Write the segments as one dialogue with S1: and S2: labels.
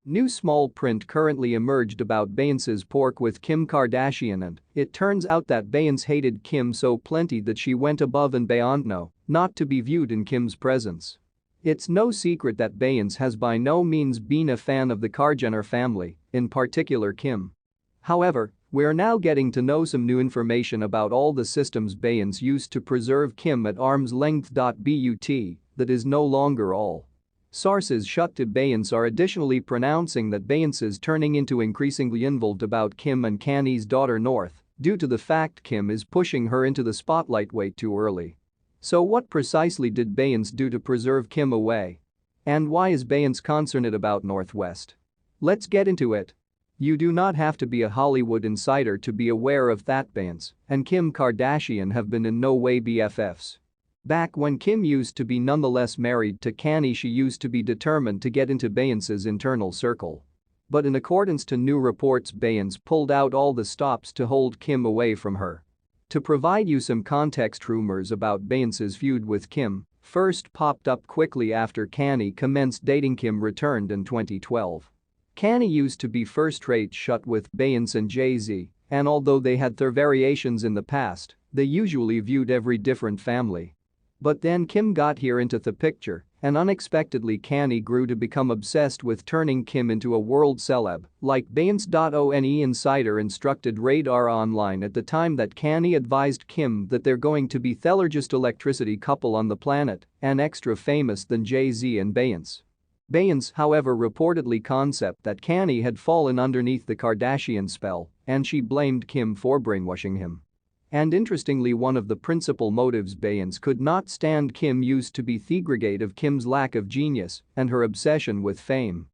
S1: New small print currently emerged about Beyoncé's pork with Kim Kardashian, and it turns out that Beyoncé hated Kim so plenty that she went above and beyond not to be viewed in Kim's presence. It's no secret that Beyoncé has by no means been a fan of the KarJenner family, in particular Kim. However, we're now getting to know some new information about all the systems Beyoncé used to preserve Kim at arm's length. But that is no longer all. Sources shut to Beyoncé are additionally pronouncing that Beyoncé is turning into increasingly involved about Kim and Kanye's daughter North due to the fact Kim is pushing her into the spotlight way too early. So what precisely did Beyoncé do to preserve Kim away? And why is Beyoncé concerned about Northwest? Let's get into it. You do not have to be a Hollywood insider to be aware of that Beyoncé and Kim Kardashian have been in no way BFFs. Back when Kim used to be nonetheless married to Kanye, she used to be determined to get into Beyoncé's internal circle. But in accordance to new reports, Beyoncé pulled out all the stops to hold Kim away from her. To provide you some context, rumors about Beyoncé's feud with Kim first popped up quickly after Kanye commenced dating Kim returned in 2012. Kanye used to be first-rate shut with Beyoncé and Jay-Z, and although they had their variations in the past, they usually viewed every different family. But then Kim got here into the picture, and unexpectedly Kanye grew to become obsessed with turning Kim into a world celeb, like Beyoncé. Insider instructed Radar Online at the time that Kanye advised Kim that they're going to be the largest electricity couple on the planet and extra famous than Jay-Z and Beyoncé. Beyoncé, however, reportedly concept that Kanye had fallen underneath the Kardashian spell, and she blamed Kim for brainwashing him. And interestingly, one of the principal motives Beyoncé could not stand Kim used to be the aggregate of Kim's lack of genius and her obsession with fame.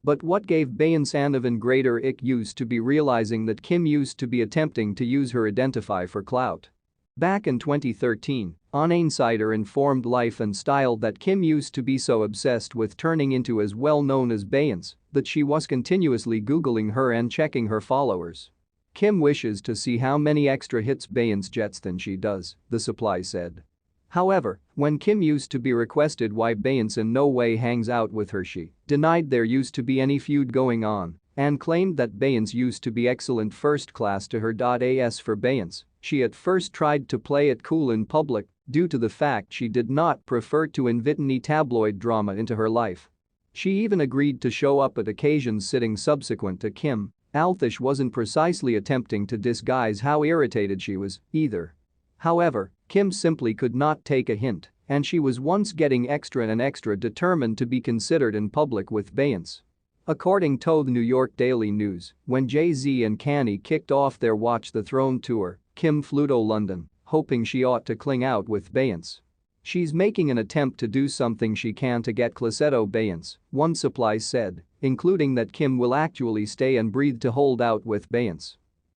S1: But what gave Beyoncé an even greater ick used to be realizing that Kim used to be attempting to use her identity for clout. Back in 2013, an insider informed Life and Style that Kim used to be so obsessed with turning into as well known as Beyoncé that she was continuously Googling her and checking her followers. Kim wishes to see how many extra hits Beyoncé gets than she does, the supply said. However, when Kim used to be requested why Beyoncé in no way hangs out with her, she denied there used to be any feud going on and claimed that Beyoncé used to be excellent first class to her. As for Beyoncé, she at first tried to play it cool in public due to the fact she did not prefer to invite any tabloid drama into her life. She even agreed to show up at occasions sitting subsequent to Kim. Although wasn't precisely attempting to disguise how irritated she was, either. However, Kim simply could not take a hint, and she was once getting extra determined to be considered in public with Beyoncé. According to the New York Daily News, when Jay-Z and Kanye kicked off their Watch the Throne tour, Kim flew to London, hoping she ought to cling out with Beyoncé. She's making an attempt to do something she can to get closer to Beyoncé, one supply said, including that Kim will actually stay and breathe to hold out with Beyoncé.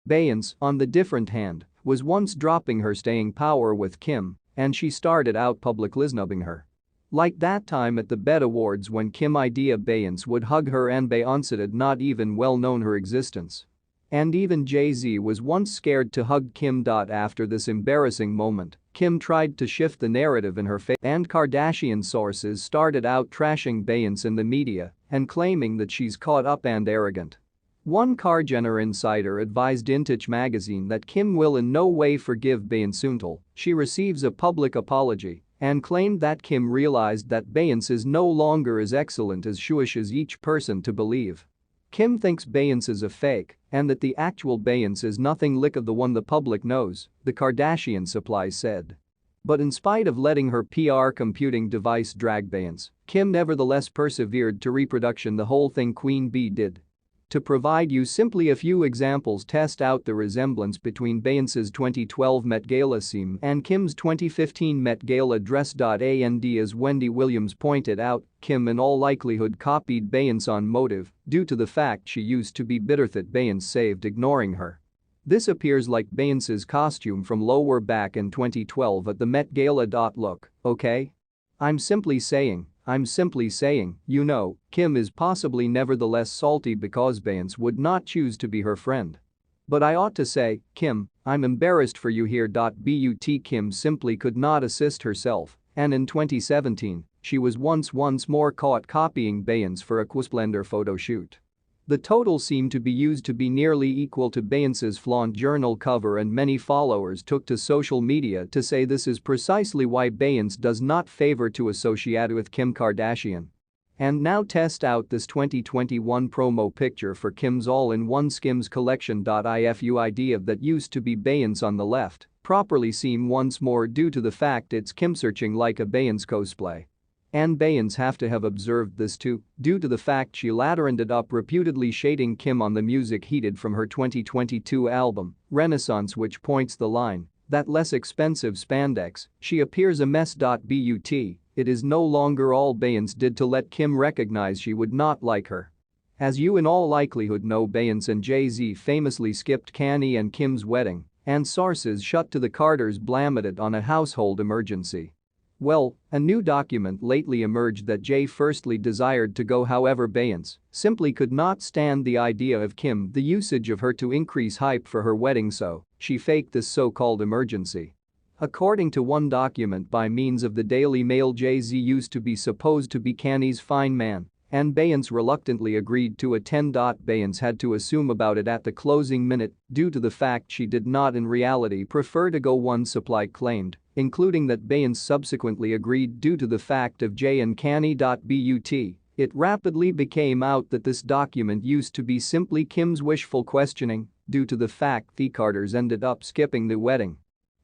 S1: Beyoncé, on the different hand, was once dropping her staying power with Kim, and she started out publicly snubbing her. Like that time at the BET Awards when Kim idea Beyoncé would hug her and Beyoncé did not even well known her existence. And even Jay-Z was once scared to hug Kim. After this embarrassing moment, Kim tried to shift the narrative in her favor, and Kardashian sources started out trashing Beyoncé in the media and claiming that she's caught up and arrogant. One KarJenner insider advised Intage magazine that Kim will in no way forgive Beyoncé until she receives a public apology and claimed that Kim realized that Beyoncé is no longer as excellent as she wishes each person to believe. Kim thinks Beyoncé is a fake and that the actual Beyoncé is nothing like of the one the public knows, the Kardashian supply said. But in spite of letting her PR computing device drag Beyoncé, Kim nevertheless persevered to reproduction the whole thing Queen Bee did. To provide you simply a few examples, test out the resemblance between Beyoncé's 2012 Met Gala scene and Kim's 2015 Met Gala dress. And as Wendy Williams pointed out, Kim in all likelihood copied Beyoncé on motive due to the fact she used to be bitter that Beyoncé saved ignoring her. This appears like Beyoncé's costume from Lower back in 2012 at the Met Gala. Look, okay? I'm simply saying, you know, Kim is possibly nevertheless salty because Beyoncé would not choose to be her friend. But I ought to say, Kim, I'm embarrassed for you here. But Kim simply could not assist herself, and in 2017, she was once more caught copying Beyoncé for a Splendor photo shoot. The total seemed to be used to be nearly equal to Beyoncé's flaunt journal cover, and many followers took to social media to say this is precisely why Beyoncé does not favor to associate with Kim Kardashian. And now test out this 2021 promo picture for Kim's all-in-one Skims collection. If that used to be Beyoncé on the left, properly seen once more due to the fact it's Kim searching like a Beyoncé cosplay. And Beyoncé have to have observed this too, due to the fact she later ended up reputedly shading Kim on the music heated from her 2022 album, Renaissance, which points the line, that less expensive spandex, she appears a mess. But it is no longer all Beyoncé did to let Kim recognize she would not like her. As you in all likelihood know, Beyoncé and Jay-Z famously skipped Kanye and Kim's wedding, and sources shut to the Carters blamed it on a household emergency. Well, a new document lately emerged that Jay firstly desired to go, however Beyoncé simply could not stand the idea of Kim the usage of her to increase hype for her wedding, so she faked this so-called emergency. According to one document by means of the Daily Mail, Jay-Z used to be supposed to be Kanye's fine man, and Beyoncé reluctantly agreed to attend. Beyoncé had to assume about it at the closing minute due to the fact she did not in reality prefer to go, one supply claimed, including that Beyoncé subsequently agreed due to the fact of Jay and Kanye. But it rapidly became out that this document used to be simply Kim's wishful questioning due to the fact the Carters ended up skipping the wedding.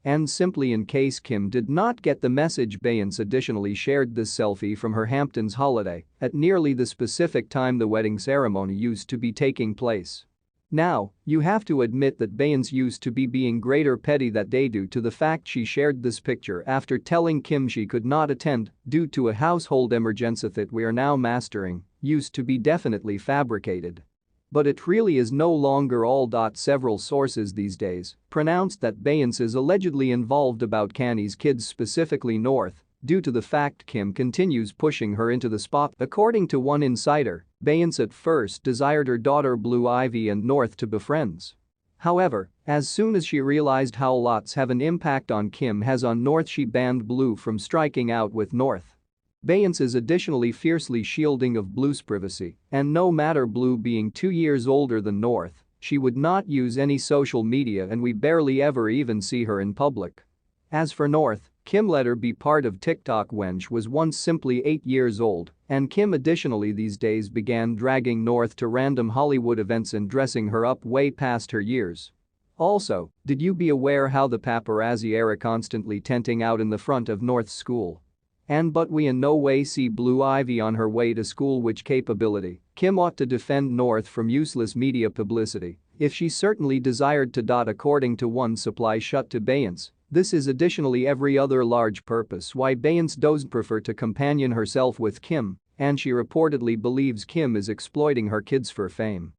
S1: And simply in case Kim did not get the message, Beyoncé additionally shared this selfie from her Hamptons holiday at nearly the specific time the wedding ceremony used to be taking place. Now, you have to admit that Beyoncé used to be being greater petty that day due to the fact she shared this picture after telling Kim she could not attend due to a household emergency that we are now mastering, used to be definitely fabricated. But it really is no longer all. Several sources these days pronounced that Beyoncé is allegedly involved about Kanye's kids, specifically North, due to the fact Kim continues pushing her into the spot. According to one insider, Beyoncé at first desired her daughter Blue Ivy and North to be friends. However, as soon as she realized how lots have an impact on Kim has on North, she banned Blue from striking out with North. Beyoncé is additionally fiercely shielding of Blue's privacy, and no matter Blue being 2 years older than North, she would not use any social media, and we barely ever even see her in public. As for North, Kim let her be part of TikTok when she was once simply 8 years old, and Kim additionally these days began dragging North to random Hollywood events and dressing her up way past her years. Also, did you be aware how the paparazzi era constantly tenting out in the front of North's school? But we in no way see Blue Ivy on her way to school, which capability Kim ought to defend North from useless media publicity if she certainly desired to. According to one supply shut to Beyoncé, this is additionally every other large purpose why Beyoncé doesn't prefer to companion herself with Kim, and she reportedly believes Kim is exploiting her kids for fame.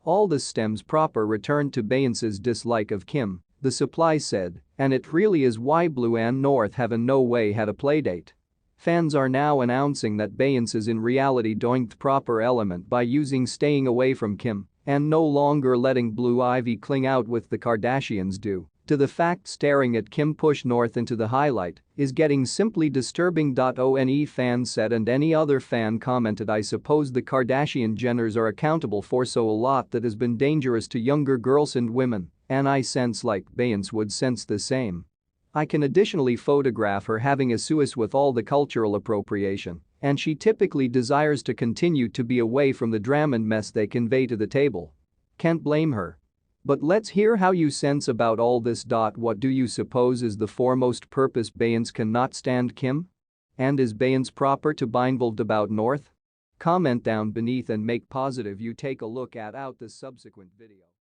S1: All this stems proper return to Beyoncé's dislike of Kim, the supply said, and it really is why Blue and North have in no way had a playdate. Fans are now announcing that Beyoncé is in reality doing the proper element by staying away from Kim and no longer letting Blue Ivy cling out with the Kardashians due to the fact staring at Kim push North into the highlight is getting simply disturbing. One fan said, and any other fan commented, I suppose the Kardashian-Jenners are accountable for so a lot that has been dangerous to younger girls and women, and I sense like Beyoncé would sense the same. I can additionally photograph her having issues with all the cultural appropriation, and she typically desires to continue to be away from the drama and mess they convey to the table. Can't blame her. But let's hear how you sense about all this. What do you suppose is the foremost purpose Beyoncé cannot stand Kim? And is Beyoncé proper to be involved about North? Comment down beneath and make positive you take a look at out this subsequent video.